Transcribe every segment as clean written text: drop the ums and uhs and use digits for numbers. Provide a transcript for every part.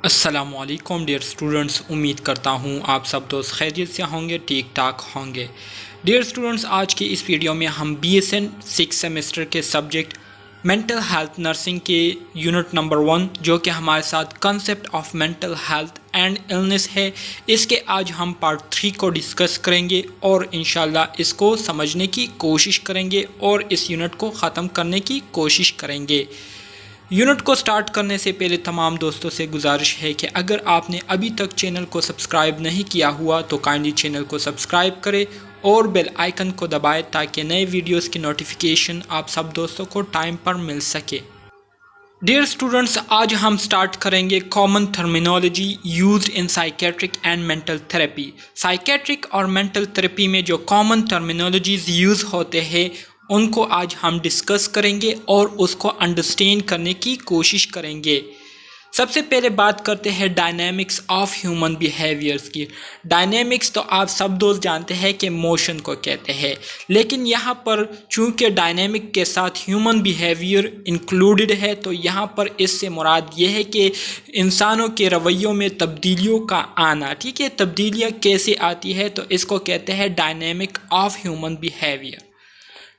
السلام علیکم dear students, امید کرتا ہوں آپ سب دوست خیریت سے ہوں گے، ٹھیک ٹھاک ہوں گے۔ ڈیئر اسٹوڈنٹس، آج کے اس ویڈیو میں ہم بی ایس این 6 سیمسٹر کے سبجیکٹ مینٹل ہیلتھ نرسنگ کے یونٹ نمبر 1 جو کہ ہمارے ساتھ concept of mental health and illness ہے، اس کے آج ہم پارٹ 3 کو ڈسکس کریں گے اور انشاءاللہ اس کو سمجھنے کی کوشش کریں گے اور اس یونٹ کو ختم کرنے کی کوشش کریں گے۔ یونٹ کو سٹارٹ کرنے سے پہلے تمام دوستوں سے گزارش ہے کہ اگر آپ نے ابھی تک چینل کو سبسکرائب نہیں کیا ہوا تو کائنڈلی چینل کو سبسکرائب کریں اور بیل آئیکن کو دبائیں تاکہ نئے ویڈیوز کی نوٹیفیکیشن آپ سب دوستوں کو ٹائم پر مل سکے۔ ڈیئر اسٹوڈنٹس، آج ہم سٹارٹ کریں گے common terminology used in psychiatric and mental therapy. Psychiatric اور مینٹل تھراپی میں جو کامن ٹرمینالوجیز یوز ہوتے ہیں ان کو آج ہم ڈسکس کریں گے اور اس کو انڈرسٹینڈ کرنے کی کوشش کریں گے۔ سب سے پہلے بات کرتے ہیں ڈائنامکس آف ہیومن بیہیویئرس کی۔ ڈائنامکس تو آپ سب دوست جانتے ہیں کہ موشن کو کہتے ہیں، لیکن یہاں پر چونکہ ڈائنامک کے ساتھ ہیومن بیہیویئر انکلوڈڈ ہے تو یہاں پر اس سے مراد یہ ہے کہ انسانوں کے رویوں میں تبدیلیوں کا آنا۔ ٹھیک ہے، تبدیلیاں کیسے آتی ہے تو اس کو کہتے ہیں dynamic of human behaviour.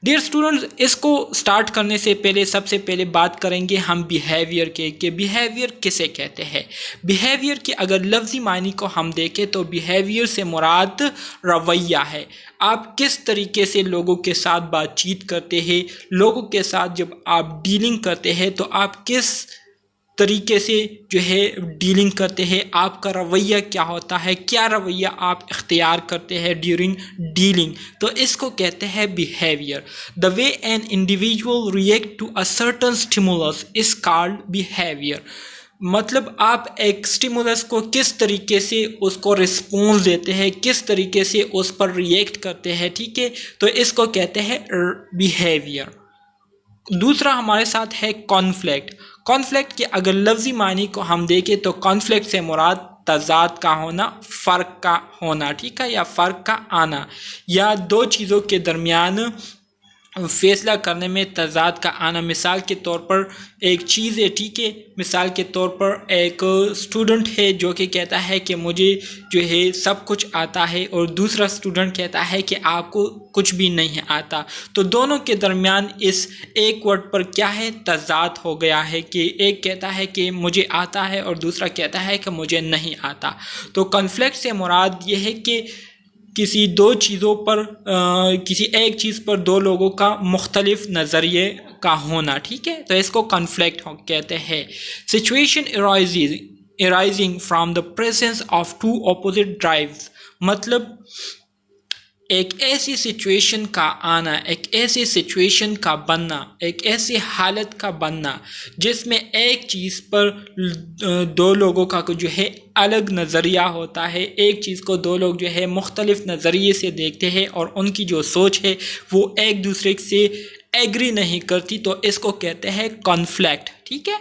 Dear students, اس کو سٹارٹ کرنے سے پہلے سب سے پہلے بات کریں گے ہم بیہیویئر کے کہ بیہیویئر کسے کہتے ہیں۔ بیہیویئر کی اگر لفظی معنی کو ہم دیکھیں تو بیہیویئر سے مراد رویہ ہے۔ آپ کس طریقے سے لوگوں کے ساتھ بات چیت کرتے ہیں، لوگوں کے ساتھ جب آپ ڈیلنگ کرتے ہیں تو آپ کس طریقے سے جو ہے ڈیلنگ کرتے ہیں، آپ کا رویہ کیا ہوتا ہے، کیا رویہ آپ اختیار کرتے ہیں ڈیورنگ ڈیلنگ، تو اس کو کہتے ہیں behaviour. The way an individual react to a certain stimulus is called behavior۔ مطلب آپ ایک سٹیمولس کو کس طریقے سے اس کو رسپونس دیتے ہیں، کس طریقے سے اس پر ریئیکٹ کرتے ہیں، ٹھیک ہے، تو اس کو کہتے ہیں بیہیویئر۔ دوسرا ہمارے ساتھ ہے کانفلکٹ۔ کانفلکٹ کے اگر لفظی معنی کو ہم دیکھیں تو کانفلکٹ سے مراد تضاد کا ہونا، فرق کا ہونا، ٹھیک ہے، یا فرق کا آنا، یا دو چیزوں کے درمیان فیصلہ کرنے میں تضاد کا آنا۔ مثال کے طور پر ایک چیز ہے، ٹھیک ہے، مثال کے طور پر ایک اسٹوڈنٹ ہے جو کہ کہتا ہے کہ مجھے جو ہے سب کچھ آتا ہے اور دوسرا اسٹوڈنٹ کہتا ہے کہ آپ کو کچھ بھی نہیں آتا، تو دونوں کے درمیان اس ایک ورڈ پر کیا ہے، تضاد ہو گیا ہے کہ ایک کہتا ہے کہ مجھے آتا ہے اور دوسرا کہتا ہے کہ مجھے نہیں آتا۔ تو کنفلکٹ سے مراد یہ ہے کہ کسی دو چیزوں پر کسی ایک چیز پر دو لوگوں کا مختلف نظریے کا ہونا، ٹھیک ہے، تو اس کو کنفلکٹ کہتے ہیں۔ Situation arising from the presence of two opposite drives، مطلب ایک ایسی سچویشن کا آنا، ایک ایسی سچویشن کا بننا، ایک ایسی حالت کا بننا جس میں ایک چیز پر دو لوگوں کا جو ہے الگ نظریہ ہوتا ہے، ایک چیز کو دو لوگ جو ہے مختلف نظریے سے دیکھتے ہیں اور ان کی جو سوچ ہے وہ ایک دوسرے سے ایگری نہیں کرتی، تو اس کو کہتے ہیں کانفلکٹ، ٹھیک ہے۔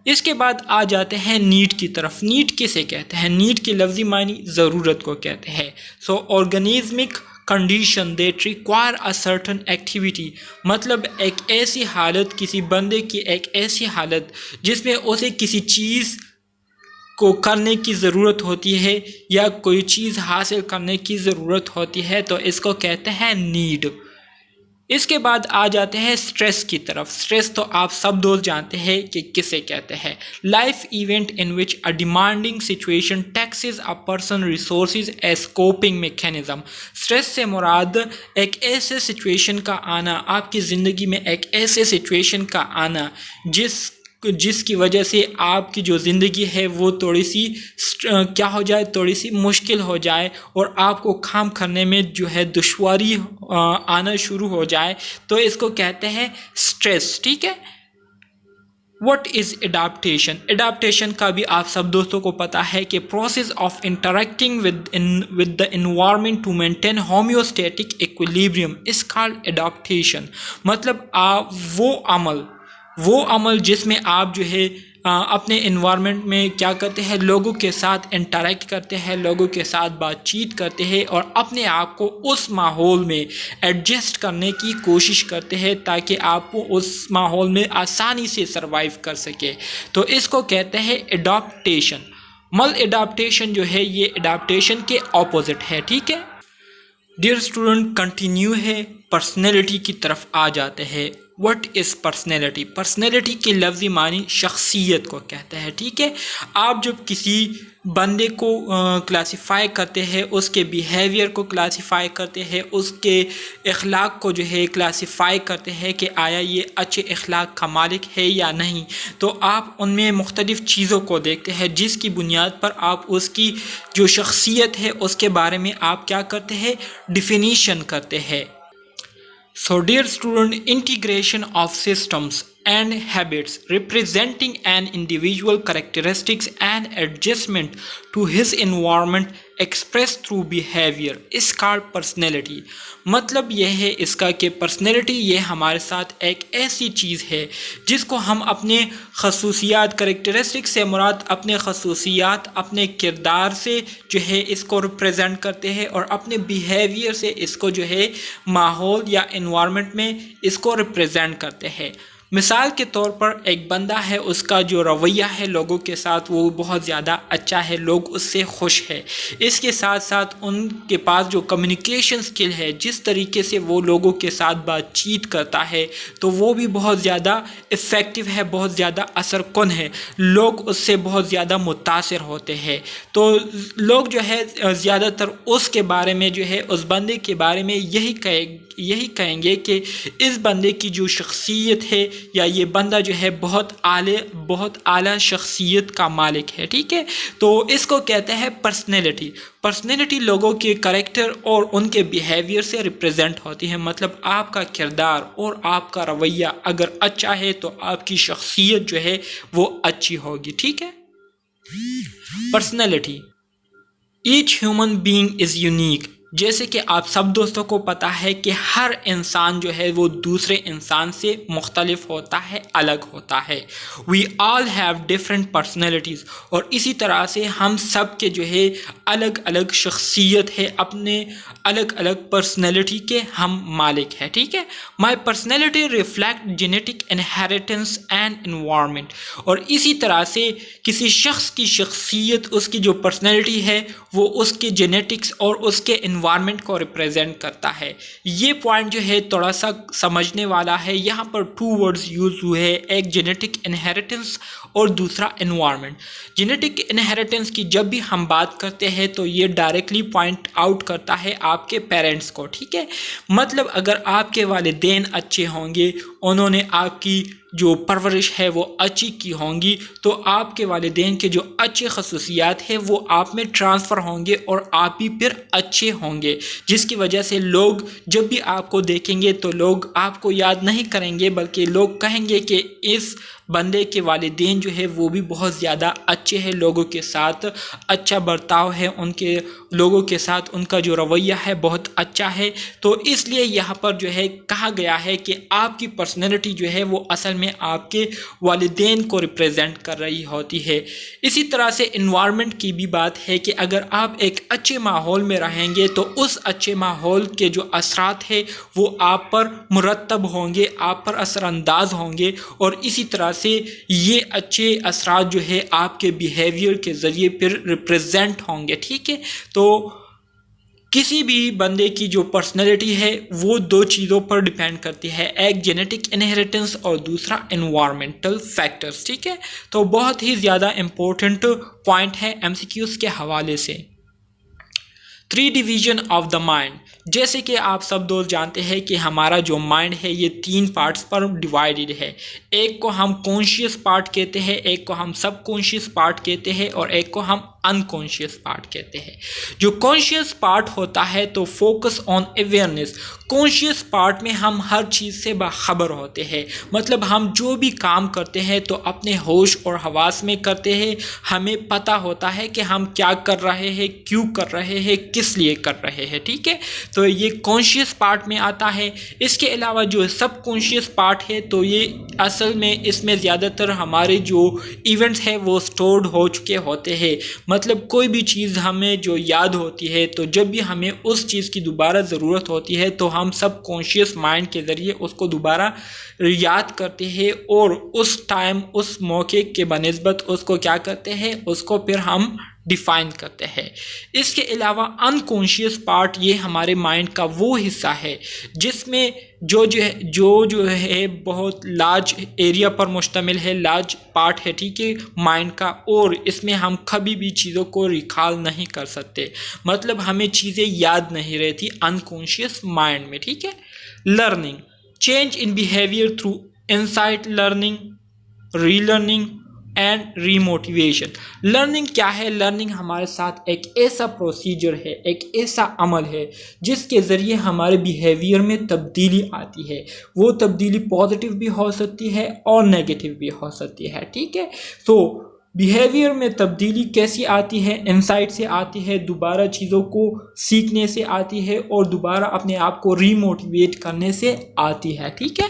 اس کے بعد آ جاتے ہیں نیڈ کی طرف۔ نیڈ کسے کہتے ہیں؟ نیڈ کی لفظی معنی ضرورت کو کہتے ہیں۔ So organismic condition that require a certain activity, مطلب ایک ایسی حالت، کسی بندے کی ایک ایسی حالت جس میں اسے کسی چیز کو کرنے کی ضرورت ہوتی ہے یا کوئی چیز حاصل کرنے کی ضرورت ہوتی ہے، تو اس کو کہتے ہیں نیڈ۔ اس کے بعد آ جاتے ہیں سٹریس کی طرف۔ سٹریس تو آپ سب دوست جانتے ہیں کہ کسے کہتے ہیں۔ Life event in which a demanding situation taxes a person resources as coping mechanism. Stress سے مراد ایک ایسے سچویشن کا آنا، آپ کی زندگی میں ایک ایسے سچویشن کا آنا جس کی وجہ سے آپ کی جو زندگی ہے وہ تھوڑی سی کیا ہو جائے، تھوڑی سی مشکل ہو جائے اور آپ کو کام کرنے میں جو ہے دشواری آنا شروع ہو جائے، تو اس کو کہتے ہیں سٹریس، ٹھیک ہے۔ What is adaptation؟ Adaptation کا بھی آپ سب دوستوں کو پتا ہے کہ process of interacting with the environment to maintain homeostatic equilibrium is called adaptation۔ مطلب وہ عمل جس میں آپ جو ہے اپنے انوائرمنٹ میں کیا کرتے ہیں، لوگوں کے ساتھ انٹریکٹ کرتے ہیں، لوگوں کے ساتھ بات چیت کرتے ہیں اور اپنے آپ کو اس ماحول میں ایڈجسٹ کرنے کی کوشش کرتے ہیں تاکہ آپ کو اس ماحول میں آسانی سے سروائیو کر سکے. تو اس کو کہتے ہیں اڈاپٹیشن. مل اڈاپٹیشن جو ہے یہ اڈاپٹیشن کے اپوزٹ ہے. ٹھیک ہے ڈیئر اسٹوڈنٹ، کنٹینیو ہے، پرسنالٹی کی طرف آ جاتے ہیں. What is personality? پرسنالٹی کے لفظی معنی شخصیت کو کہتے ہیں. ٹھیک ہے، آپ جب کسی بندے کو کلاسیفائی کرتے ہیں، اس کے بیہیویئر کو کلاسیفائی کرتے ہیں، اس کے اخلاق کو جو ہے کلاسیفائی کرتے ہیں کہ آیا یہ اچھے اخلاق کا مالک ہے یا نہیں، تو آپ ان میں مختلف چیزوں کو دیکھتے ہیں جس کی بنیاد پر آپ اس کی جو شخصیت ہے اس کے بارے میں آپ کیا کرتے ہیں، ڈیفینیشن کرتے ہیں. So dear student, integration of systems and habits representing an individual characteristics and adjustment to his environment expressed through behavior is called personality. مطلب یہ ہے اس کا کہ پرسنالٹی یہ ہمارے ساتھ ایک ایسی چیز ہے جس کو ہم اپنے خصوصیات، کریکٹرسٹک سے مراد اپنے خصوصیات، اپنے کردار سے جو ہے اس کو ریپرزینٹ کرتے ہیں اور اپنے بیہیویئر سے اس کو جو ہے ماحول یا انوائرمنٹ میں اس کو ریپرزینٹ کرتے ہیں. مثال کے طور پر ایک بندہ ہے، اس کا جو رویہ ہے لوگوں کے ساتھ وہ بہت زیادہ اچھا ہے، لوگ اس سے خوش ہے. اس کے ساتھ ساتھ ان کے پاس جو کمیونیکیشن سکل ہے، جس طریقے سے وہ لوگوں کے ساتھ بات چیت کرتا ہے تو وہ بھی بہت زیادہ افیکٹو ہے، بہت زیادہ اثر کن ہے، لوگ اس سے بہت زیادہ متاثر ہوتے ہیں. تو لوگ جو ہے زیادہ تر اس کے بارے میں جو ہے اس بندے کے بارے میں یہی کہیں گے کہ اس بندے کی جو شخصیت ہے یا یہ بندہ جو ہے بہت اعلیٰ شخصیت کا مالک ہے. ٹھیک ہے، تو اس کو کہتے ہیں پرسنالٹی. پرسنالٹی لوگوں کے کریکٹر اور ان کے بیہیویئر سے ریپرزینٹ ہوتی ہے. مطلب آپ کا کردار اور آپ کا رویہ اگر اچھا ہے تو آپ کی شخصیت جو ہے وہ اچھی ہوگی. ٹھیک ہے، personality. Each human being is unique. جیسے کہ آپ سب دوستوں کو پتہ ہے کہ ہر انسان جو ہے وہ دوسرے انسان سے مختلف ہوتا ہے، الگ ہوتا ہے. وی آل ہیو ڈفرینٹ پرسنالٹیز. اور اسی طرح سے ہم سب کے جو ہے الگ الگ شخصیت ہے، اپنے الگ الگ پرسنالٹی کے ہم مالک ہیں. ٹھیک ہے، my personality reflect genetic inheritance and environment. اور اسی طرح سے کسی شخص کی شخصیت، اس کی جو پرسنالٹی ہے وہ اس کے جینیٹکس اور اس کے انوائرمنٹ کو ریپرزینٹ کرتا ہے. یہ پوائنٹ جو ہے تھوڑا سا سمجھنے والا ہے. یہاں پر 2 ورڈز یوز ہوئے ہیں، ایک جینیٹک انہیریٹنس اور دوسرا انوائرمنٹ. جینیٹک انہیریٹنس کی جب بھی ہم بات کرتے ہیں تو یہ ڈائریکٹلی پوائنٹ آؤٹ کرتا ہے آپ کے پیرنٹس کو. ٹھیک ہے، مطلب اگر آپ کے والدین اچھے ہوں گے، انہوں نے آپ کی جو پرورش ہے وہ اچھی کی ہوں گی، تو آپ کے والدین کے جو اچھے خصوصیات ہیں وہ آپ میں ٹرانسفر ہوں گے اور آپ بھی پھر اچھے ہوں گے، جس کی وجہ سے لوگ جب بھی آپ کو دیکھیں گے تو لوگ آپ کو یاد نہیں کریں گے، بلکہ لوگ کہیں گے کہ اس بندے کے والدین جو ہے وہ بھی بہت زیادہ اچھے ہیں، لوگوں کے ساتھ اچھا برتاؤ ہے، ان کے لوگوں کے ساتھ ان کا جو رویہ ہے بہت اچھا ہے. تو اس لیے یہاں پر جو ہے کہا گیا ہے کہ آپ کی پرسنالٹی جو ہے وہ اصل میں آپ کے والدین کو ریپرزینٹ کر رہی ہوتی ہے. اسی طرح سے انوائرمنٹ کی بھی بات ہے کہ اگر آپ ایک اچھے ماحول میں رہیں گے تو اس اچھے ماحول کے جو اثرات ہیں وہ آپ پر مرتب ہوں گے، آپ پر اثر انداز ہوں گے، اور اسی طرح سے یہ اچھے اثرات جو ہے آپ کے بیہیویئر کے ذریعے پھر ریپرزینٹ ہوں گے. ٹھیک ہے، تو کسی بھی بندے کی جو پرسنالٹی ہے وہ 2 چیزوں پر ڈیپینڈ کرتی ہے، ایک جینیٹک انہیریٹنس اور دوسرا انوائرمنٹل فیکٹرز. ٹھیک ہے، تو بہت ہی زیادہ امپورٹنٹ پوائنٹ ہے MCQs کے حوالے سے. 3 ڈویژن آف دا مائنڈ. جیسے کہ آپ سب دوست جانتے ہیں کہ ہمارا جو مائنڈ ہے یہ 3 پارٹس پر ڈیوائیڈڈ ہے. ایک کو ہم کانشیس پارٹ کہتے ہیں، ایک کو ہم سب کانشیس پارٹ کہتے ہیں، اور ایک کو ہم انکانشیس پارٹ کہتے ہیں. جو کانشیس پارٹ ہوتا ہے تو focus on awareness. Conscious part میں ہم ہر چیز سے باخبر ہوتے ہیں، مطلب ہم جو بھی کام کرتے ہیں تو اپنے ہوش اور حواس میں کرتے ہیں، ہمیں پتہ ہوتا ہے کہ ہم کیا کر رہے ہیں، کیوں کر رہے ہیں، کس لیے کر رہے ہیں. ٹھیک ہے، تو یہ کانشیس پارٹ میں آتا ہے۔ اس کے علاوہ جو سب کانشیس پارٹ ہے تو یہ اصل میں اس میں زیادہ تر ہمارے جو ایونٹس ہے وہ سٹورڈ ہو چکے ہوتے ہیں، مطلب کوئی بھی چیز ہمیں جو یاد ہوتی ہے تو جب بھی ہمیں اس چیز کی دوبارہ ضرورت ہوتی ہے تو ہم سب کانشیس مائنڈ کے ذریعے اس کو دوبارہ یاد کرتے ہیں اور اس ٹائم اس موقع کے بنسبت اس کو کیا کرتے ہیں، اس کو پھر ہم ڈیفائن کرتے ہیں۔ اس کے علاوہ انکانشیس پارٹ یہ ہمارے مائنڈ کا وہ حصہ ہے جس میں جو ہے بہت لارج ایریا پر مشتمل ہے، لارج پارٹ ہے، ٹھیک ہے، مائنڈ کا، اور اس میں ہم کبھی بھی چیزوں کو ریکال نہیں کر سکتے، مطلب ہمیں چیزیں یاد نہیں رہتی انکانشیس مائنڈ میں، ٹھیک ہے۔ Learning, change in behaviour through insight learning, relearning and remotivation. Learning کیا ہے؟ لرننگ ہمارے ساتھ ایک ایسا پروسیجر ہے، ایک ایسا عمل ہے جس کے ذریعے ہمارے بیہیویئر میں تبدیلی آتی ہے۔ وہ تبدیلی پازیٹیو بھی ہو سکتی ہے اور نیگیٹیو بھی ہو سکتی ہے، ٹھیک ہے۔ تو بیہیویئر میں تبدیلی کیسی آتی ہے؟ انسائٹ سے آتی ہے، دوبارہ چیزوں کو سیکھنے سے آتی ہے اور دوبارہ اپنے آپ کو ری موٹیویٹ کرنے سے آتی ہے، ٹھیک ہے۔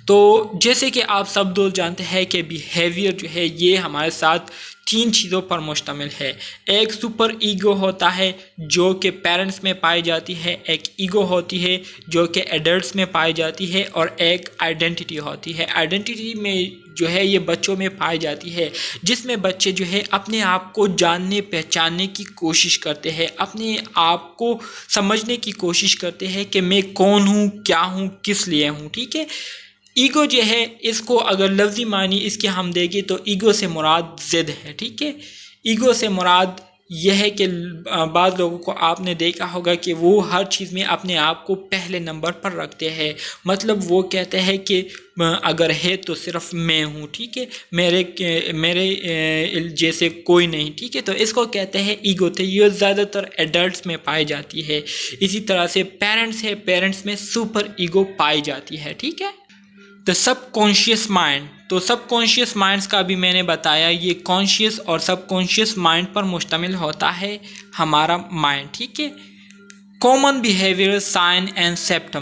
تو جیسے کہ آپ سب دوست جانتے ہیں کہ بیہیویئر جو ہے یہ ہمارے ساتھ 3 چیزوں پر مشتمل ہے۔ ایک سپر ایگو ہوتا ہے جو کہ پیرنٹس میں پائی جاتی ہے، ایک ایگو ہوتی ہے جو کہ ایڈلٹس میں پائی جاتی ہے، اور ایک آئیڈینٹی ہوتی ہے۔ آئیڈینٹی میں جو ہے یہ بچوں میں پائی جاتی ہے، جس میں بچے جو ہے اپنے آپ کو جاننے پہچاننے کی کوشش کرتے ہیں، اپنے آپ کو سمجھنے کی کوشش کرتے ہیں کہ میں کون ہوں، کیا ہوں، کس لیے ہوں، ٹھیک ہے۔ ایگو جو ہے اس کو اگر لفظی معنی اس کے ہم دیں گے تو ایگو سے مراد ضد ہے، ٹھیک ہے۔ ایگو سے مراد یہ ہے کہ بعض لوگوں کو آپ نے دیکھا ہوگا کہ وہ ہر چیز میں اپنے آپ کو پہلے نمبر پر رکھتے ہیں، مطلب وہ کہتے ہیں کہ اگر ہے تو صرف میں ہوں، ٹھیک ہے، میرے جیسے کوئی نہیں، ٹھیک ہے۔ تو اس کو کہتے ہیں ایگو، تو یہ زیادہ تر ایڈلٹس میں پائی جاتی ہے۔ اسی طرح سے پیرنٹس ہے، پیرنٹس میں سپر ایگو پائی جاتی ہے، ٹھیک ہے۔ دا سب کانشیس مائنڈ، تو سب کانشیس مائنڈس کا بھی میں نے بتایا، یہ کانشیس اور سب کانشیس مائنڈ پر مشتمل ہوتا ہے ہمارا مائنڈ، ٹھیک ہے۔ Common behavioural sign and symptom,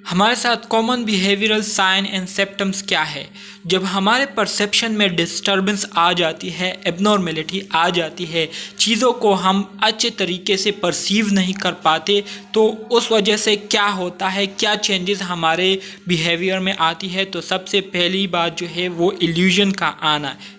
ہمارے ساتھ common behavioural sign and symptoms کیا ہے؟ جب ہمارے پرسیپشن میں ڈسٹربنس آ جاتی ہے، ایب نارمیلٹی آ جاتی ہے، چیزوں کو ہم اچھے طریقے سے پرسیو نہیں کر پاتے، تو اس وجہ سے کیا ہوتا ہے، کیا چینجز ہمارے بیہیویئر میں آتی ہے؟ تو سب سے پہلی بات جو ہے وہ ایلیوژن کا آنا ہے۔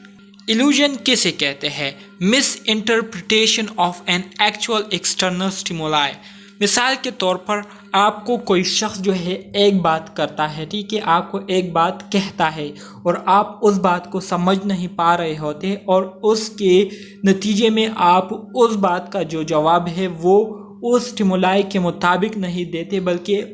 ایلیوژن کسے کہتے ہیں؟ Misinterpretation of an actual external stimuli. مثال کے طور پر آپ کو کوئی شخص جو ہے ایک بات کرتا ہے، ٹھیک ہے، آپ کو ایک بات کہتا ہے اور آپ اس بات کو سمجھ نہیں پا رہے ہوتے، اور اس کے نتیجے میں آپ اس بات کا جو جواب ہے وہ اس اسٹیمولائی کے مطابق نہیں دیتے، بلکہ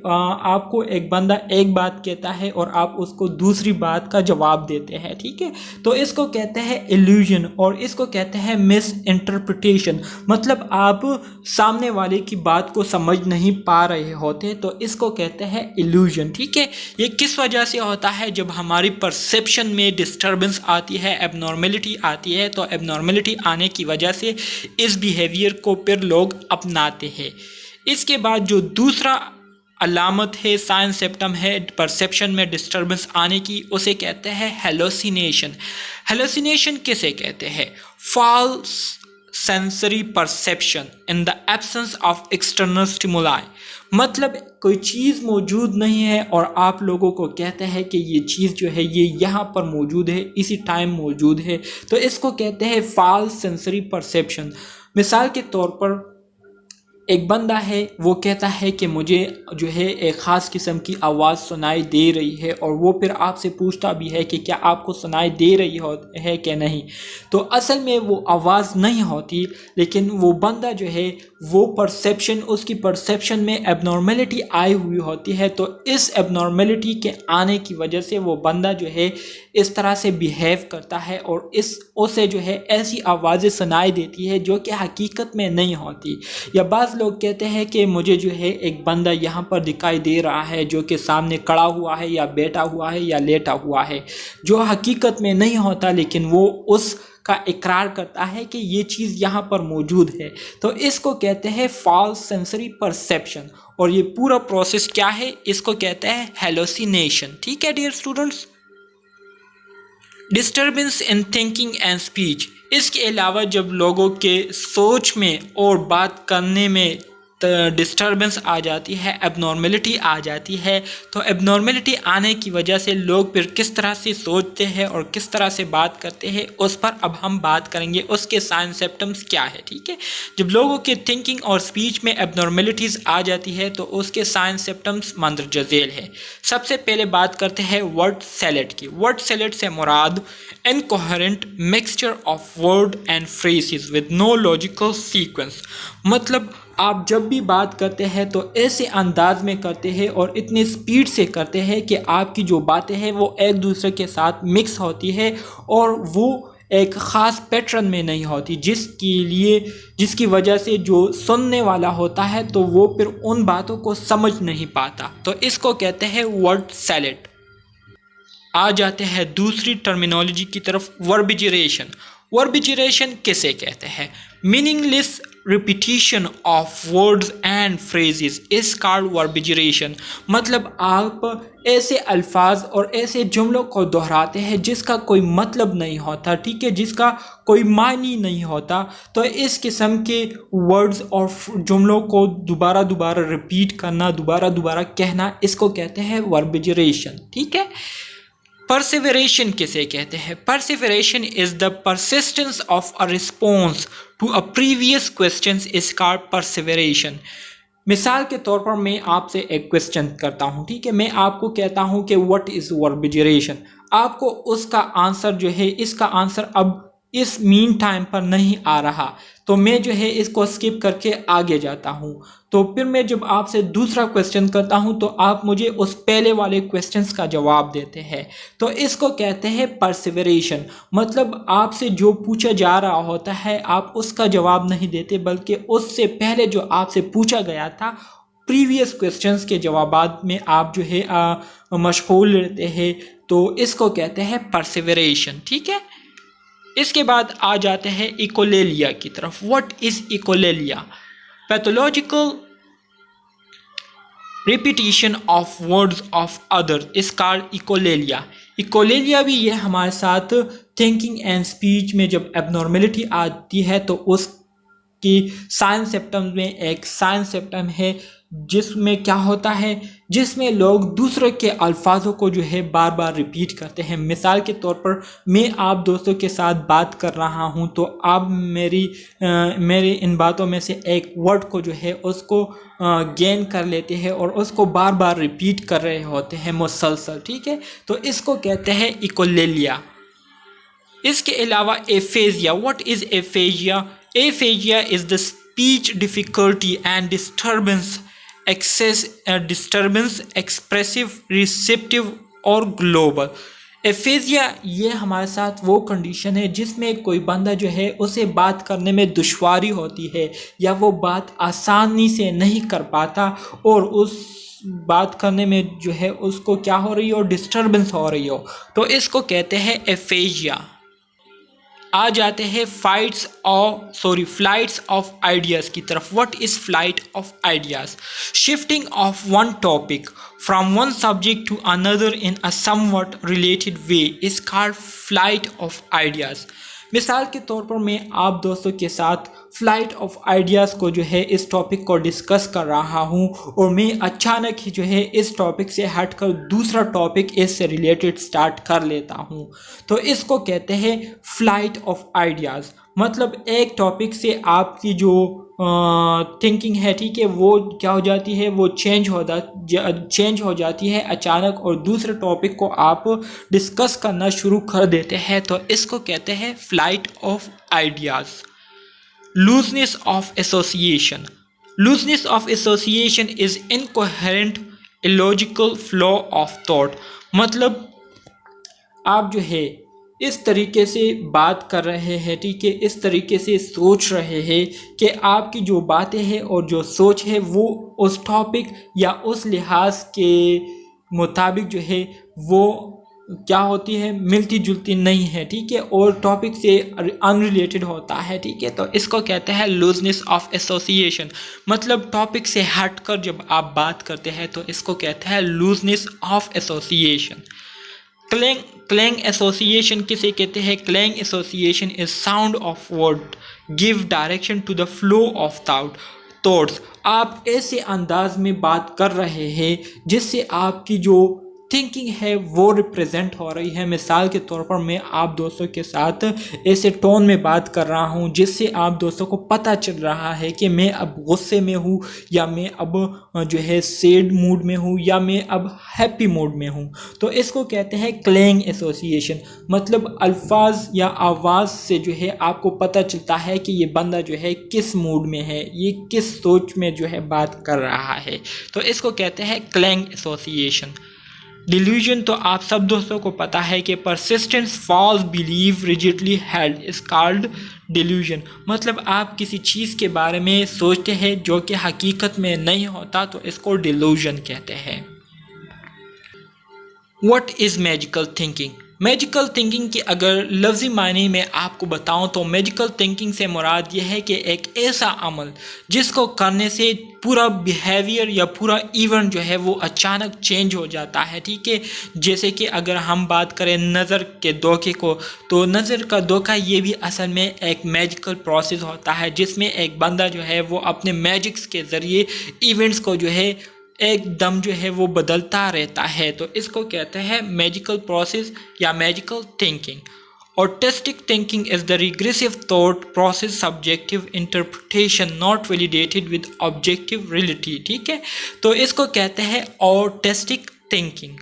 آپ کو ایک بندہ ایک بات کہتا ہے اور آپ اس کو دوسری بات کا جواب دیتے ہیں، ٹھیک ہے۔ تو اس کو کہتے ہیں ایلیوژن، اور اس کو کہتے ہیں مس انٹرپریٹیشن، مطلب آپ سامنے والے کی بات کو سمجھ نہیں پا رہے ہوتے، تو اس کو کہتے ہیں ایلیوژن، ٹھیک ہے۔ یہ کس وجہ سے ہوتا ہے؟ جب ہماری پرسیپشن میں ڈسٹربنس آتی ہے، ایب نارمیلٹی آتی ہے، تو ایب نارمیلٹی آنے کی وجہ سے اس بیہیویئر کو پھر لوگ اپناتے ہیں۔ اس کے بعد جو دوسرا علامت ہے، سائن سمپٹم ہے پرسیپشن میں ڈسٹربنس آنے کی، اسے کہتے ہیں ہیلوسینیشن۔ ہیلوسینیشن کسے کہتے ہیں؟ False sensory perception in the absence of external stimuli, مطلب کوئی چیز موجود نہیں ہے اور آپ لوگوں کو کہتے ہیں کہ یہ چیز جو ہے یہ یہاں پر موجود ہے، اسی ٹائم موجود ہے، تو اس کو کہتے ہیں فالس سینسری پرسیپشن۔ مثال کے طور پر ایک بندہ ہے، وہ کہتا ہے کہ مجھے جو ہے ایک خاص قسم کی آواز سنائی دے رہی ہے، اور وہ پھر آپ سے پوچھتا بھی ہے کہ کیا آپ کو سنائی دے رہی ہے کہ نہیں، تو اصل میں وہ آواز نہیں ہوتی، لیکن وہ بندہ جو ہے وہ پرسیپشن، اس کی پرسیپشن میں ایب نارمیلٹی آئی ہوئی ہوتی ہے، تو اس ایب نارمیلٹی کے آنے کی وجہ سے وہ بندہ جو ہے اس طرح سے بیہیو کرتا ہے، اور اسے جو ہے ایسی آوازیں سنائی دیتی ہے جو کہ حقیقت میں نہیں ہوتی۔ یا بعض بعض لوگ کہتے ہیں کہ مجھے جو ہے ایک بندہ یہاں پر دکھائی دے رہا ہے جو کہ سامنے کھڑا ہوا ہے یا بیٹھا ہوا ہے یا لیٹا ہوا ہے، جو حقیقت میں نہیں ہوتا لیکن وہ اس کا اقرار کرتا ہے کہ یہ چیز یہاں پر موجود ہے۔ تو اس کو کہتے ہیں فالس سینسری پرسیپشن، اور یہ پورا پروسیس کیا ہے؟ اس کو کہتے ہیں ہیلوسینیشن۔ ٹھیک ہے dear students, disturbance in thinking and speech, اس کے علاوہ جب لوگوں کے سوچ میں اور بات کرنے میں ڈسٹربنس آ جاتی ہے، ایب نارملٹی آ جاتی ہے، تو ایب نارملٹی آنے کی وجہ سے لوگ پھر کس طرح سے سوچتے ہیں اور کس طرح سے بات کرتے ہیں، اس پر اب ہم بات کریں گے، اس کے سائن سمپٹمس کیا ہے۔ ٹھیک ہے، جب لوگوں کے تھنکنگ اور اسپیچ میں ایب نارملٹیز آ جاتی ہے تو اس کے سائن سمپٹمس مندرجہ ذیل ہے۔ سب سے پہلے بات کرتے ہیں ورڈ سیلیڈ کی۔ ورڈ سیلیڈ سے مراد incoherent mixture of word and phrases with no logical sequence, مطلب آپ جب بھی بات کرتے ہیں تو ایسے انداز میں کرتے ہیں اور اتنی سپیڈ سے کرتے ہیں کہ آپ کی جو باتیں ہیں وہ ایک دوسرے کے ساتھ مکس ہوتی ہے اور وہ ایک خاص پیٹرن میں نہیں ہوتی، جس کی وجہ سے جو سننے والا ہوتا ہے تو وہ پھر ان باتوں کو سمجھ نہیں پاتا، تو اس کو کہتے ہیں ورڈ سیلیڈ۔ آ جاتے ہیں دوسری ٹرمینالوجی کی طرف، وربیجریشن۔ وربیجریشن کسے کہتے ہیں؟ Meaningless repetition of words and phrases is called verbigeration, مطلب آپ ایسے الفاظ اور ایسے جملوں کو دہراتے ہیں جس کا کوئی مطلب نہیں ہوتا، ٹھیک ہے، جس کا کوئی معنی نہیں ہوتا، تو اس قسم کے ورڈز اور جملوں کو دوبارہ ریپیٹ کرنا، دوبارہ کہنا، اس کو کہتے ہیں وربیجریشن۔ ٹھیک ہے، پرسیوریشن کسے کہتے ہیں؟ Perseveration is the persistence of a response to a previous question is called perseveration. مثال کے طور پر میں آپ سے ایک کوسچن کرتا ہوں، ٹھیک ہے، میں آپ کو کہتا ہوں کہ واٹ از وربیجریشن، آپ کو اس کا آنسر جو ہے، اس کا آنسر اب اس مین ٹائم پر نہیں آ رہا، تو میں جو ہے اس کو اسکپ کر کے آگے جاتا ہوں، تو پھر میں جب آپ سے دوسرا کوسچن کرتا ہوں تو آپ مجھے اس پہلے والے کوسچنس کا جواب دیتے ہیں، تو اس کو کہتے ہیں پرسیوریشن، مطلب آپ سے جو پوچھا جا رہا ہوتا ہے آپ اس کا جواب نہیں دیتے بلکہ اس سے پہلے جو آپ سے پوچھا گیا تھا پریویس کوسچنس کے جوابات میں آپ جو ہے مشغول رہتے ہیں، تو اس کو کہتے ہیں پرسیوریشن۔ ٹھیک ہے، اس کے بعد آ جاتے ہیں ایکولیلیا کی طرف۔ What is echolalia? Pathological repetition of words of other is called echolalia. Echolalia بھی یہ ہمارے ساتھ تھنکنگ اینڈ اسپیچ میں جب ایب نارملٹی آتی ہے تو اس کی سائن سمپٹم میں ایک سائن سمپٹم ہے جس میں کیا ہوتا ہے، جس میں لوگ دوسرے کے الفاظوں کو جو ہے بار ریپیٹ کرتے ہیں۔ مثال کے طور پر میں آپ دوستوں کے ساتھ بات کر رہا ہوں تو آپ میری ان باتوں میں سے ایک ورڈ کو جو ہے اس کو گین کر لیتے ہیں اور اس کو بار ریپیٹ کر رہے ہوتے ہیں مسلسل، ٹھیک ہے، تو اس کو کہتے ہیں ایکولیلیا۔ اس کے علاوہ ایفیزیا۔ What is ایفیزیا؟ ایفیزیا is the speech difficulty and disturbance expressive, receptive اور گلوبل۔ ایفیزیا یہ ہمارے ساتھ وہ کنڈیشن ہے جس میں کوئی بندہ جو ہے اسے بات کرنے میں دشواری ہوتی ہے یا وہ بات آسانی سے نہیں کر پاتا اور اس بات کرنے میں جو ہے اس کو کیا ہو رہی ہو، ڈسٹربنس ہو رہی ہو، تو اس کو کہتے ہیں ایفیزیا۔ آ جاتے ہیں فلائٹس آف آئیڈیاز کی طرف۔ What is flight of ideas? Shifting of one topic from one subject to another in a somewhat related way is called flight of ideas. مثال کے طور پر میں آپ دوستوں کے ساتھ فلائٹ آف آئیڈیاز کو جو ہے اس ٹاپک کو ڈسکس کر رہا ہوں اور میں اچانک ہی جو ہے اس ٹاپک سے ہٹ کر دوسرا ٹاپک اس سے ریلیٹڈ سٹارٹ کر لیتا ہوں، تو اس کو کہتے ہیں فلائٹ آف آئیڈیاز۔ مطلب ایک ٹاپک سے آپ کی جو تھنکنگ ہے، ٹھیک ہے، وہ کیا ہو جاتی ہے، وہ چینج ہو جاتی ہے اچانک اور دوسرے ٹاپک کو آپ ڈسکس کرنا شروع کر دیتے ہیں، تو اس کو کہتے ہیں flight of ideas. Looseness of association. Looseness of association is incoherent illogical flow of thought، مطلب آپ جو ہے اس طریقے سے بات کر رہے ہیں، ٹھیک ہے، اس طریقے سے سوچ رہے ہیں کہ آپ کی جو باتیں ہیں اور جو سوچ ہے وہ اس ٹاپک یا اس لحاظ کے مطابق جو ہے وہ کیا ہوتی ہے، ملتی جلتی نہیں ہے، ٹھیک ہے، اور ٹاپک سے ان ریلیٹڈ ہوتا ہے، ٹھیک ہے۔ تو اس کو کہتے ہیں لوزنس آف ایسوسیشن، مطلب ٹاپک سے ہٹ کر جب آپ بات کرتے ہیں تو اس کو کہتے ہیں looseness of association. Clang association کسے کہتے ہیں؟ Clang association is sound of word give direction to the flow of thoughts. آپ ایسے انداز میں بات کر رہے ہیں جس سے آپ کی جو تھنکنگ ہے وہ ریپریزنٹ ہو رہی ہے۔ مثال کے طور پر میں آپ دوستوں کے ساتھ ایسے ٹون میں بات کر رہا ہوں جس سے آپ دوستوں کو پتہ چل رہا ہے کہ میں اب غصے میں ہوں، یا میں اب جو ہے سیڈ موڈ میں ہوں، یا میں اب ہیپی موڈ میں ہوں۔ تو اس کو کہتے ہیں کلینگ ایسوسیشن، مطلب الفاظ یا آواز سے جو ہے آپ کو پتہ چلتا ہے کہ یہ بندہ جو ہے کس موڈ میں ہے، یہ کس سوچ میں جو ہے بات کر رہا ہے۔ تو اس کو کہتے ہیں کلینگ ایسوسیشن۔ ڈیلیوژن تو آپ سب دوستوں کو پتہ ہے کہ persistence false belief rigidly held is called delusion, مطلب آپ کسی چیز کے بارے میں سوچتے ہیں جو کہ حقیقت میں نہیں ہوتا، تو اس کو ڈیلیوژن کہتے ہیں۔ What is magical thinking? Magical thinking کی اگر لفظی معنی میں آپ کو بتاؤں تو میجیکل تھنکنگ سے مراد یہ ہے کہ ایک ایسا عمل جس کو کرنے سے پورا بیہیویئر یا پورا ایونٹ جو ہے وہ اچانک چینج ہو جاتا ہے، ٹھیک ہے۔ جیسے کہ اگر ہم بات کریں نظر کے دھوکے کو، تو نظر کا دھوکہ یہ بھی اصل میں ایک میجیکل پروسیس ہوتا ہے جس میں ایک بندہ جو ہے وہ اپنے میجکس کے ذریعے ایونٹس کو جو ہے ایک دم جو ہے وہ بدلتا رہتا ہے، تو اس کو کہتے ہیں میجیکل پروسیس یا magical thinking. Artistic thinking is the regressive thought process, subjective interpretation not validated with objective reality، ٹھیک ہے۔ تو اس کو کہتے ہیں artistic thinking۔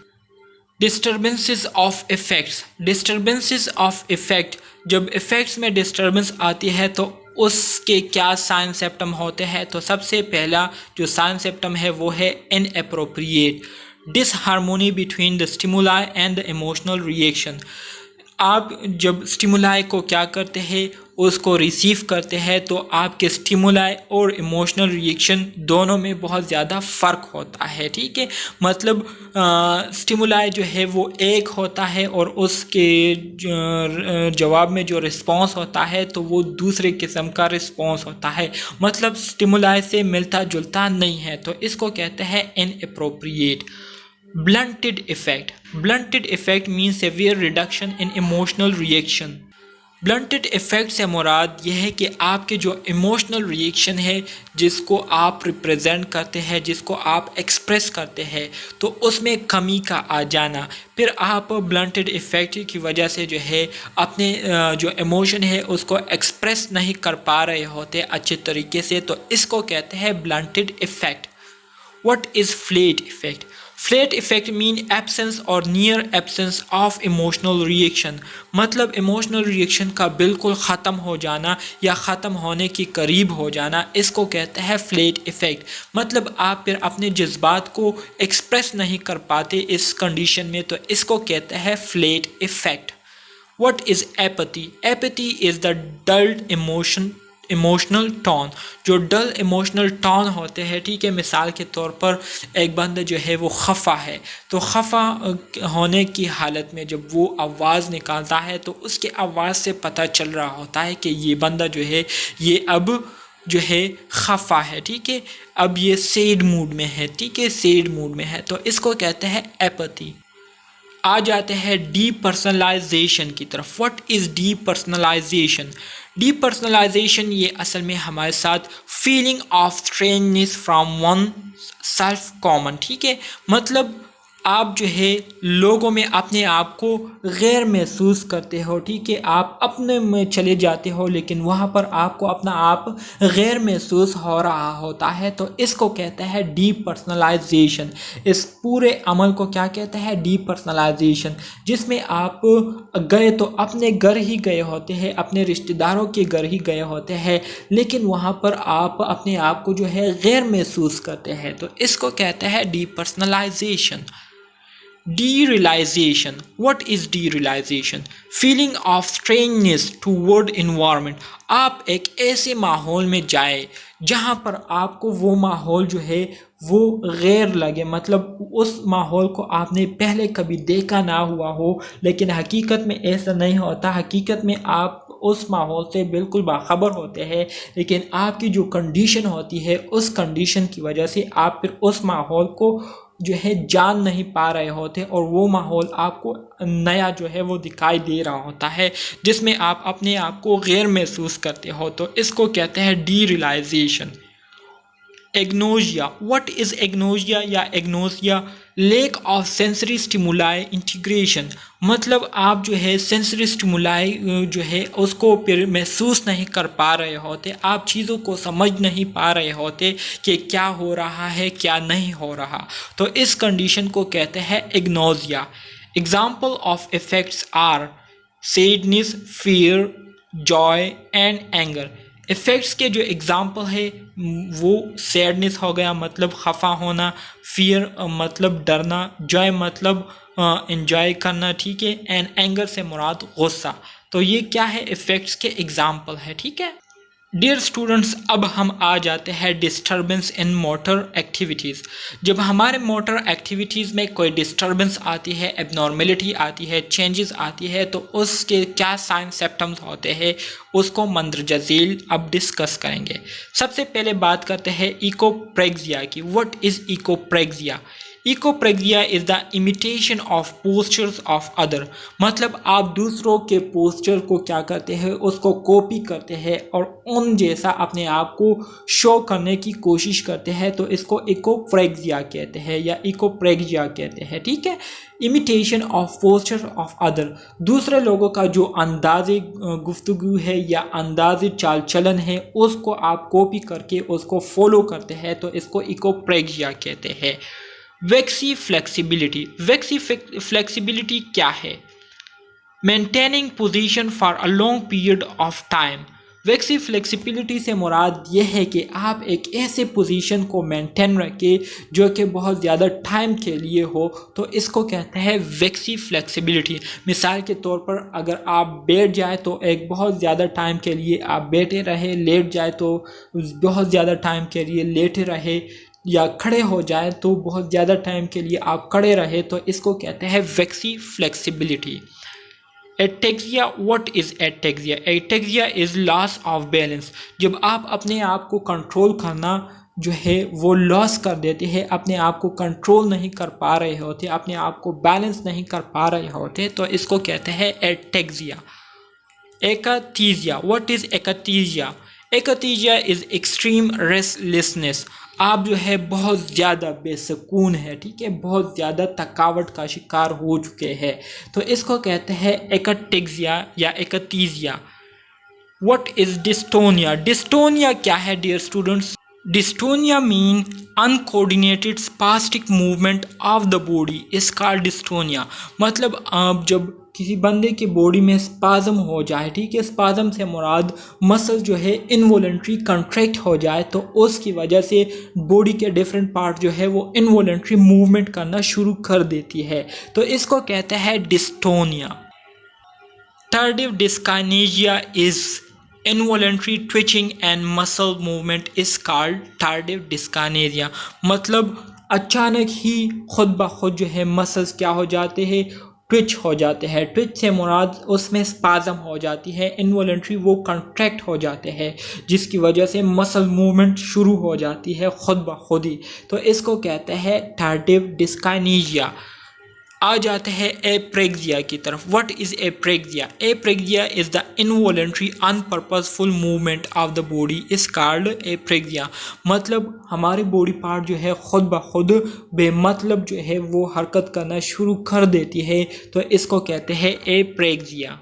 Disturbances of affects, disturbances of affect, جب ایفیکٹس میں ڈسٹربنس آتی ہے تو اس کے کیا سائن سیپٹم ہوتے ہیں؟ تو سب سے پہلا جو سائن سیپٹم ہے وہ ہے inappropriate disharmony between the stimuli and the emotional reaction. آپ جب اسٹیمولائی کو کیا کرتے ہیں، اس کو ریسیو کرتے ہیں، تو آپ کے اسٹیمولائی اور ایموشنل ریئیکشن دونوں میں بہت زیادہ فرق ہوتا ہے، ٹھیک ہے۔ مطلب اسٹیمولائی جو ہے وہ ایک ہوتا ہے اور اس کے جواب میں جو رسپانس ہوتا ہے تو وہ دوسرے قسم کا رسپانس ہوتا ہے، مطلب اسٹیمولائی سے ملتا جلتا نہیں ہے، تو اس کو کہتے ہیں ان appropriate. Blunted effect. Blunted effect means severe reduction in emotional reaction. Blunted effect سے مراد یہ ہے کہ آپ کے جو ایموشنل ریئیکشن ہے جس کو آپ ریپریزنٹ کرتے ہیں، جس کو آپ ایکسپریس کرتے ہیں، تو اس میں کمی کا آ جانا۔ پھر آپ بلنٹڈ ایفیکٹ کی وجہ سے جو ہے اپنے جو ایموشن ہے اس کو ایکسپریس نہیں کر پا رہے ہوتے اچھے طریقے سے، تو اس کو کہتے ہیں blunted affect. What is flat effect? Flat effect mean absence or near absence of emotional reaction، مطلب emotional reaction کا بالکل ختم ہو جانا یا ختم ہونے کی قریب ہو جانا، اس کو کہتے ہیں flat effect۔ مطلب آپ پھر اپنے جذبات کو ایکسپریس نہیں کر پاتے اس کنڈیشن میں، تو اس کو کہتے ہیں flat effect۔ What is apathy? Apathy is the dulled emotional tone, جو ڈل ایموشنل ٹون ہوتے ہیں، ٹھیک ہے۔ مثال کے طور پر ایک بندہ جو ہے وہ خفا ہے، تو خفا ہونے کی حالت میں جب وہ آواز نکالتا ہے تو اس کے آواز سے پتہ چل رہا ہوتا ہے کہ یہ بندہ جو ہے یہ اب جو ہے خفا ہے، ٹھیک ہے، اب یہ سیڈ موڈ میں ہے، ٹھیک ہے، سیڈ موڈ میں ہے، تو اس کو کہتے ہیں ایپتھی۔ آ جاتے ہیں ڈی پرسنلائزیشن کی طرف۔ What is depersonalization? Depersonalization یہ اصل میں ہمارے ساتھ feeling of strangeness from one self common, ٹھیک ہے، مطلب آپ جو ہے لوگوں میں اپنے آپ کو غیر محسوس کرتے ہو، ٹھیک ہے، آپ اپنے میں چلے جاتے ہو لیکن وہاں پر آپ کو اپنا آپ غیر محسوس ہو رہا ہوتا ہے، تو اس کو کہتے ہیں ڈی پرسنلائزیشن۔ اس پورے عمل کو کیا کہتے ہیں؟ ڈی پرسنلائزیشن، جس میں آپ گئے تو اپنے گھر ہی گئے ہوتے ہیں، اپنے رشتہ داروں کے گھر ہی گئے ہوتے ہیں، لیکن وہاں پر آپ اپنے آپ کو جو ہے غیر محسوس کرتے ہیں، تو اس کو کہتے ہیں D personalisation. Derealization. What is derealization? Feeling of strangeness toward environment. آپ ایک ایسے ماحول میں جائے جہاں پر آپ کو وہ ماحول جو ہے وہ غیر لگے، مطلب اس ماحول کو آپ نے پہلے کبھی دیکھا نہ ہوا ہو، لیکن حقیقت میں ایسا نہیں ہوتا۔ حقیقت میں آپ اس ماحول سے بالکل باخبر ہوتے ہیں، لیکن آپ کی جو کنڈیشن ہوتی ہے اس کنڈیشن کی وجہ سے آپ پھر اس ماحول کو جو ہے جان نہیں پا رہے ہوتے، اور وہ ماحول آپ کو نیا جو ہے وہ دکھائی دے رہا ہوتا ہے جس میں آپ اپنے آپ کو غیر محسوس کرتے ہو، تو اس کو کہتے ہیں derealization. Agnosia. What is agnosia یا agnosia? Lack of sensory stimuli integration, مطلب آپ جو ہے سینسری اسٹیمولائی جو ہے اس کو پھر محسوس نہیں کر پا رہے ہوتے، آپ چیزوں کو سمجھ نہیں پا رہے ہوتے کہ کیا ہو رہا ہے کیا نہیں ہو رہا، تو اس کنڈیشن کو کہتے ہیں agnosia. Example of affects are sadness, fear, joy and anger. Affects کے جو ایگزامپل ہے وہ سیڈنس ہو گیا، مطلب خفا ہونا، فیئر مطلب ڈرنا، جوائے مطلب انجوائے کرنا، ٹھیک ہے، اینڈ اینگر سے مراد غصہ۔ تو یہ کیا ہے؟ افیکٹس کے ایگزامپل ہے، ٹھیک ہے۔ ڈیئر اسٹوڈنٹس، اب ہم آ جاتے ہیں ڈسٹربنس ان موٹر ایکٹیویٹیز۔ جب ہمارے موٹر ایکٹیویٹیز میں کوئی ڈسٹربنس آتی ہے، ایب نارملٹی آتی ہے، چینجز آتی ہے، تو اس کے کیا سائن سمپٹمز ہوتے ہیں اس کو مندرجہ ذیل اب ڈسکس کریں گے۔ سب سے پہلے بات کرتے ہیں ایکوپریگزیا کی۔ What is echopraxia? Echopraxia is the imitation of postures of other, مطلب آپ دوسروں کے پوسچر کو کیا کرتے ہیں، اس کو کاپی کرتے ہیں اور ان جیسا اپنے آپ کو شو کرنے کی کوشش کرتے ہیں، تو اس کو ایکوپریگزیا کہتے ہیں یا ایکوپریگزیا کہتے ہیں، ٹھیک ہے۔ Imitation of posture of other, دوسرے لوگوں کا جو انداز گفتگو ہے یا انداز چال چلن ہے اس کو آپ کاپی کر کے اس کو فالو کرتے ہیں، تو اس کو ایکوپریگزیا کہتے ہیں۔ Waxy flexibility. ویکسی فلیکسیبلٹی کیا ہے؟ Maintaining position for a long period of time. Waxy flexibility سے مراد یہ ہے کہ آپ ایک ایسے پوزیشن کو مینٹین رکھیں جو کہ بہت زیادہ ٹائم کے لیے ہو، تو اس کو کہتے ہیں ویکسی فلیکسیبلٹی۔ مثال کے طور پر اگر آپ بیٹھ جائیں تو ایک بہت زیادہ ٹائم کے لیے آپ بیٹھے رہے، لیٹ جائے تو بہت زیادہ ٹائم کے لیے لیٹے رہے، یا کھڑے ہو جائے تو بہت زیادہ ٹائم کے لیے آپ کھڑے رہے، تو اس کو کہتے ہیں waxy flexibility. Ataxia. What is ataxia? Ataxia is loss of balance, جب آپ اپنے آپ کو کنٹرول کرنا جو ہے وہ لاس کر دیتے ہیں، اپنے آپ کو کنٹرول نہیں کر پا رہے ہوتے، اپنے آپ کو بیلنس نہیں کر پا رہے ہوتے، تو اس کو کہتے ہیں ایٹیکزیا۔ ایکاتیزیا. What is ایکاتیزیا؟ ایکاتیزیا از ایکسٹریم ریسٹلیسنس، آپ جو ہے بہت زیادہ بے سکون ہے، ٹھیک ہے، بہت زیادہ تھکاوٹ کا شکار ہو چکے ہیں، تو اس کو کہتے ہیں ایکاٹیکزیا یا ایکاتیزیا۔ What is ڈسٹونیا؟ ڈسٹونیا کیا ہے dear students? Dystonia mean uncoordinated spastic movement of the body is called dystonia, مطلب جب کسی بندے کی باڈی میں اسپازم ہو جائے، ٹھیک ہے، اسپازم سے مراد مسل جو ہے انوالنٹری کنٹریکٹ ہو جائے، تو اس کی وجہ سے باڈی کے ڈیفرنٹ پارٹ جو ہے وہ انوالنٹری موومنٹ کرنا شروع کر دیتی ہے، تو اس کو کہتے ہیں ڈسٹونیا۔ ٹارڈیو ڈسکائنیزیا از involuntary twitching and muscle movement is called tardive dyskinesia، مطلب اچانک ہی خود بخود جو ہے مسلس کیا ہو جاتے ہیں، ٹوچ ہو جاتے ہیں۔ ٹوچ سے مراد اس میں اسپازم ہو جاتی ہے، انوالنٹری وہ کنٹریکٹ ہو جاتے ہیں جس کی وجہ سے مسل موومنٹ شروع ہو جاتی ہے خود بخود ہی، تو اس کو کہتے ہیں ٹارڈیو ڈسکائنیزیا۔ آ جاتے ہیں ایپریگزیا کی طرف۔ What is apraxia? Apraxia is the involuntary unpurposeful movement of the body is called apraxia, مطلب ہماری باڈی پارٹ جو ہے خود بخود بے مطلب جو ہے وہ حرکت کرنا شروع کر دیتی ہے، تو اس کو کہتے ہیں ایپریگزیا۔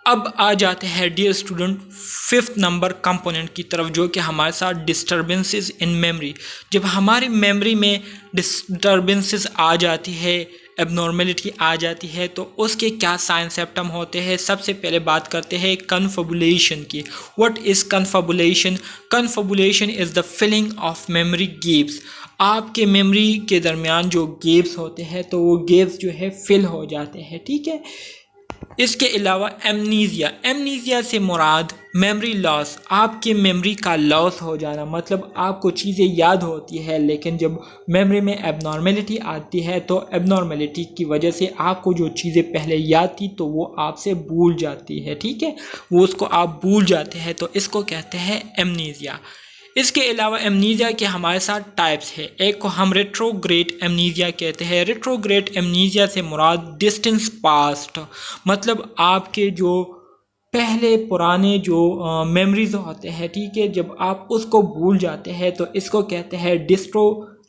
اب آ جاتے ہیں dear student 5th number component کی طرف، جو کہ ہمارے ساتھ ڈسٹربنسز ان میموری۔ جب ہماری میموری میں ڈسٹربنسز آ جاتی ہے ایب نارملٹی آ جاتی ہے تو اس کے کیا سائن سمپٹم ہوتے ہیں. سب سے پہلے بات کرتے ہیں کنفبولیشن کی. What is confabulation? Confabulation is the filling of memory gaps. آپ کے میموری کے درمیان جو گیپس ہوتے ہیں تو وہ گیپس جو ہے فل ہو جاتے ہیں. ٹھیک ہے. اس کے علاوہ ایمنیزیا. ایمنیزیا سے مراد میموری لاس. آپ کے میموری کا لاس ہو جانا، مطلب آپ کو چیزیں یاد ہوتی ہے لیکن جب میموری میں ایب نارملٹی آتی ہے تو ایب نارملٹی کی وجہ سے آپ کو جو چیزیں پہلے یاد تھی تو وہ آپ سے بھول جاتی ہے. ٹھیک ہے. وہ اس کو آپ بھول جاتے ہیں تو اس کو کہتے ہیں ایمنیزیا. اس کے علاوہ ایمنیزیا کے ہمارے ساتھ ٹائپس ہے. ایک کو ہم ریٹروگریڈ ایمنیزیا کہتے ہیں. ریٹروگریڈ ایمنیزیا سے مراد ڈسٹنس پاسٹ، مطلب آپ کے جو پہلے پرانے جو میموریز ہوتے ہیں، ٹھیک ہے، جب آپ اس کو بھول جاتے ہیں تو اس کو کہتے ہیں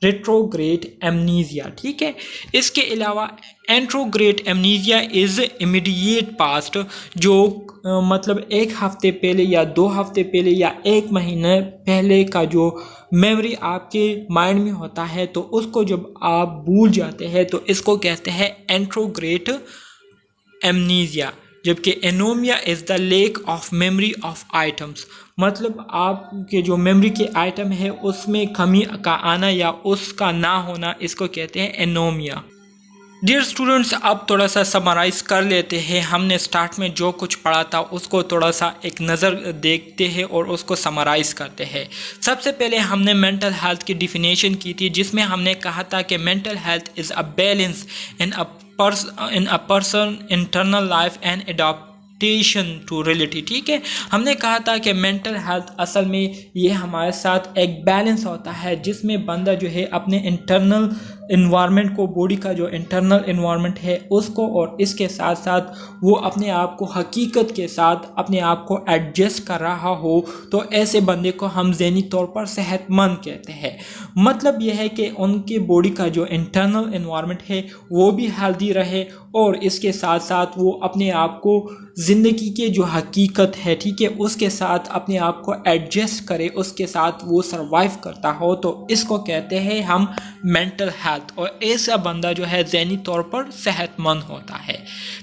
ریٹروگریڈ ایمنیزیا. ٹھیک ہے. اس کے علاوہ اینٹروگریڈ ایمنیزیا از امیڈیٹ پاسٹ، جو مطلب ایک ہفتے پہلے یا 2 ہفتے پہلے یا 1 مہینہ پہلے کا جو میموری آپ کے مائنڈ میں ہوتا ہے تو اس کو جب آپ بھول جاتے ہیں تو اس کو کہتے ہیں اینٹروگریڈ ایمنیزیا. جبکہ anomia is the lack of memory of items, مطلب آپ کے جو میموری کے آئٹم ہے اس میں کمی کا آنا یا اس کا نہ ہونا، اس کو کہتے ہیں انومیا. ڈیئر اسٹوڈنٹس، اب تھوڑا سا سمرائز کر لیتے ہیں. ہم نے سٹارٹ میں جو کچھ پڑھا تھا اس کو تھوڑا سا ایک نظر دیکھتے ہیں اور اس کو سمرائز کرتے ہیں. سب سے پہلے ہم نے مینٹل ہیلتھ کی ڈیفینیشن کی تھی، جس میں ہم نے کہا تھا کہ mental health is a balance in a person internal life and adaptation to reality. ٹھیک ہے. ہم نے کہا تھا کہ مینٹل ہیلتھ اصل میں یہ ہمارے ساتھ ایک بیلنس ہوتا ہے جس میں بندہ جو ہے اپنے انٹرنل انوائرمنٹ کو، باڈی کا جو انٹرنل انوائرمنٹ ہے اس کو، اور اس کے ساتھ ساتھ وہ اپنے آپ کو حقیقت کے ساتھ اپنے آپ کو ایڈجسٹ کر رہا ہو، تو ایسے بندے کو ہم ذہنی طور پر صحت مند کہتے ہیں. مطلب یہ ہے کہ ان کے باڈی کا جو انٹرنل انوائرمنٹ ہے وہ بھی ہیلدی رہے اور اس کے ساتھ ساتھ وہ اپنے آپ کو زندگی کے جو حقیقت ہے، ٹھیک ہے، اس کے ساتھ اپنے آپ کو ایڈجسٹ کرے، اس کے ساتھ وہ سروائیو کرتا ہو، تو اس کو کہتے ہیں ہم مینٹل ہیلتھ. اور ایسا بندہ جو ہے ذہنی طور پر صحت مند ہوتا ہے.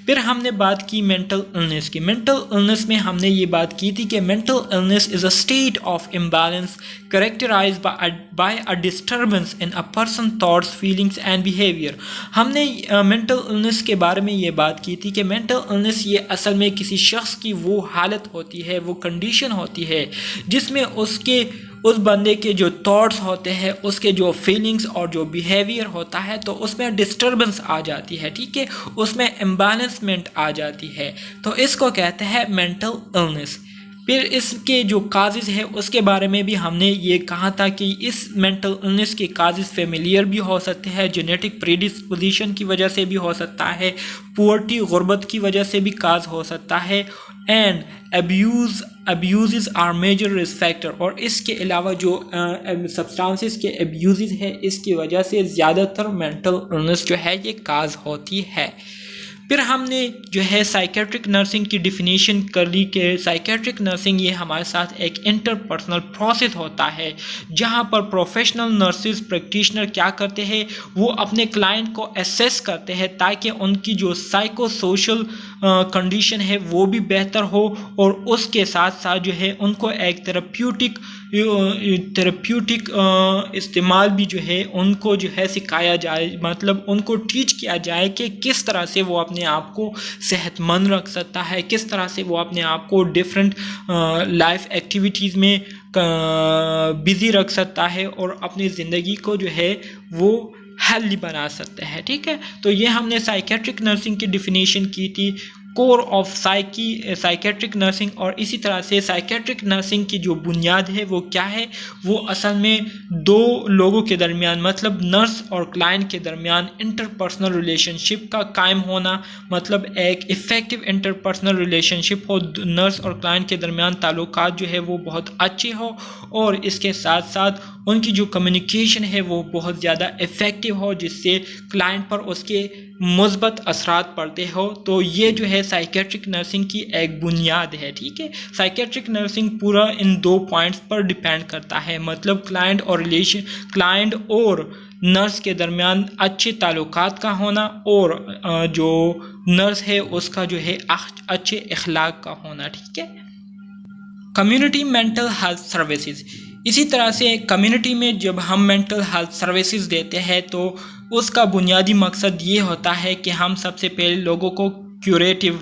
پھر ہم نے بات کی مینٹل النس کی. مینٹل النس میں ہم نے یہ بات کی تھی کہ mental illness is a state of imbalance characterized by a disturbance in a person's thoughts, feelings and behavior. ہم نے مینٹل النس کے بارے میں یہ بات کی تھی کہ مینٹل النس یہ اصل میں کسی شخص کی وہ حالت ہوتی ہے، وہ کنڈیشن ہوتی ہے جس میں اس بندے کے جو تھاٹس ہوتے ہیں، اس کے جو فیلنگز اور جو بیہیویئر ہوتا ہے تو اس میں ڈسٹربنس آ جاتی ہے. ٹھیک ہے. اس میں امبیلنسمنٹ آ جاتی ہے، تو اس کو کہتے ہیں مینٹل النس. پھر اس کے جو کازز ہے اس کے بارے میں بھی ہم نے یہ کہا تھا کہ اس مینٹل النس کے کازز فیملیئر بھی ہو سکتے ہیں، جینیٹک پریڈسپوزیشن کی وجہ سے بھی ہو سکتا ہے، پورٹی غربت کی وجہ سے بھی کاز ہو سکتا ہے، and abuses are major risk factor. اور اس کے علاوہ جو سبسٹانسز کے ابیوزز ہے اس کی وجہ سے زیادہ تر مینٹل النس جو ہے یہ کاز ہوتی ہے. پھر ہم نے جو ہے سائیکیٹرک نرسنگ کی ڈیفینیشن کر لی کہ سائیکیٹرک نرسنگ یہ ہمارے ساتھ ایک انٹرپرسنل پروسیس ہوتا ہے جہاں پر پروفیشنل نرسز پریکٹیشنر کیا کرتے ہیں، وہ اپنے کلائنٹ کو اسیس کرتے ہیں تاکہ ان کی جو سائیکو سوشل کنڈیشن ہے وہ بھی بہتر ہو، اور اس کے ساتھ ساتھ جو ہے ان کو ایک تھراپیوٹک استعمال بھی جو ہے ان کو جو ہے سکھایا جائے، مطلب ان کو ٹیچ کیا جائے کہ کس طرح سے وہ اپنے آپ کو صحت مند رکھ سکتا ہے، کس طرح سے وہ اپنے آپ کو ڈفرینٹ لائف ایکٹیویٹیز میں بزی رکھ سکتا ہے اور اپنی زندگی کو جو ہے وہ ہیلدی بنا سکتے ہیں. ٹھیک ہے. تو یہ ہم نے سائیکیٹرک نرسنگ کی ڈیفینیشن کی تھی، کور آف سائیکیٹرک نرسنگ. اور اسی طرح سے سائیکیٹرک نرسنگ کی جو بنیاد ہے وہ کیا ہے، وہ اصل میں 2 لوگوں کے درمیان، مطلب نرس اور کلائنٹ کے درمیان انٹرپرسنل ریلیشن شپ کا قائم ہونا، مطلب ایک افیکٹو انٹرپرسنل ریلیشن شپ ہو، نرس اور کلائنٹ کے درمیان تعلقات جو ہے وہ بہت اچھے ہو، اور اس کے ساتھ ساتھ ان کی جو کمیونیکیشن ہے وہ بہت زیادہ افیکٹو ہو جس سے کلائنٹ پر اس کے مثبت اثرات پڑتے ہو. تو یہ جو ہے سائیکیٹرک نرسنگ کی ایک بنیاد ہے. ٹھیک ہے. سائیکیٹرک نرسنگ پورا ان 2 پوائنٹس پر ڈیپینڈ کرتا ہے، مطلب کلائنٹ اور نرس کے درمیان اچھے تعلقات کا ہونا اور جو نرس ہے اس کا جو ہے اچھے اخلاق کا ہونا، ٹھیک ہے۔ کمیونٹی مینٹل ہیلتھ سروسز، اسی طرح سے کمیونٹی میں جب ہم مینٹل ہیلتھ سروسز دیتے ہیں تو اس کا بنیادی مقصد یہ ہوتا ہے کہ ہم سب سے پہلے لوگوں کو کیوریٹیو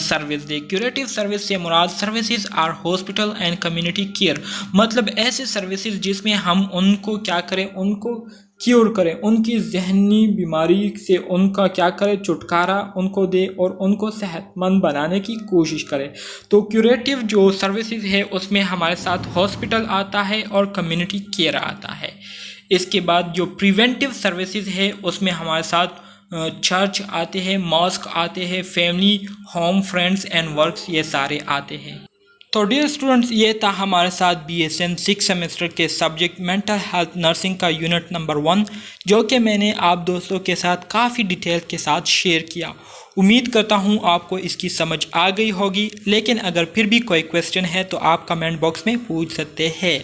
سروس دیں۔ کیوریٹیو سروس سے مراد services are hospital and community care, مطلب ایسے سروسز جس میں ہم ان کو کیا کریں، ان کو کیور کریں، ان کی ذہنی بیماری سے ان کا کیا کریں، چھٹکارا ان کو دے اور ان کو صحت مند بنانے کی کوشش کرے۔ تو کیوریٹیو جو سروسز ہے اس میں ہمارے ساتھ ہاسپٹل آتا ہے اور کمیونٹی کیئر آتا ہے۔ اس کے بعد جو پریونٹیو سروسز ہے اس میں ہمارے ساتھ چرچ آتے ہیں، ماسک آتے ہیں، family, home, friends and works, یہ سارے آتے ہیں۔ تو ڈیئر اسٹوڈنٹس، یہ تھا ہمارے ساتھ BSN 6 سیمسٹر کے سبجیکٹ مینٹل ہیلتھ نرسنگ کا یونٹ نمبر 1، جو کہ میں نے آپ دوستوں کے ساتھ کافی ڈیٹیل کے ساتھ شیئر کیا۔ امید کرتا ہوں آپ کو اس کی سمجھ آ گئی ہوگی، لیکن اگر پھر بھی کوئی کویسچن ہے تو آپ کمنٹ باکس میں پوچھ سکتے ہیں۔